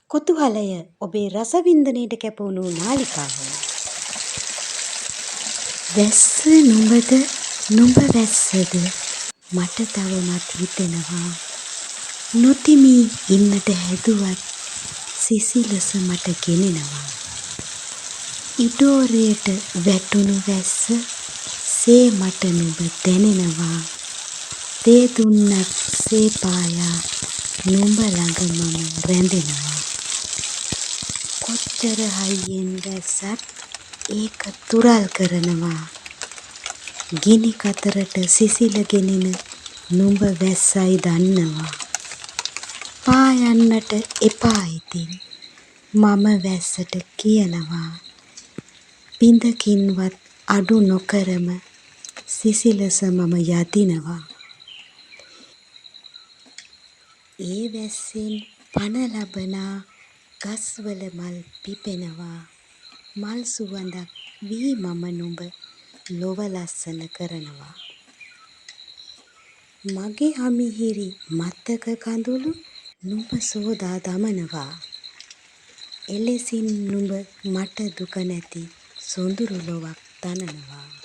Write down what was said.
කුතුහලය ඔබේ රසවින්දනයට කැපවුණු නාලිකාව. වැස්ස නුඹද නුඹ වැස්සද මට තවමත් හිතෙනවා. නොතිමී ඉන්නට හැදුවත් සිසිලස මට ගෙනෙනවා. ඉඩෝරයට වැටුණු වැස්ස සේ මට නුඹ දැනෙනවා. දේ දුන්නත් සේ පායා නුඹ ළඟ මම රැඳෙනවා. කොච්චර හයියෙන් වැස්සත් ඒක තුරල් කරනවා. ගිනි කතරට සිසිල ගෙනෙන නුඹ වැස්සයි දන්නවා. පායන්නට එපා ඉතින් මම වැස්සට කියනවා. බිඳකින්වත් අඩු නොකරම සිසිලස මම යදිනවා. ඒ වැස්සෙන් පණ ලබනා ගස්වල මල් පිපෙනවා. මල් සුවඳක් වී මම නුඹ ලොව ලස්සන කරනවා. මගේ හමිහිරි මතක කඳුළු නුඹ සෝදා දමනවා. එලෙසින් නුඹ මට දුක නැති සොඳුරු ලොවක් තනනවා.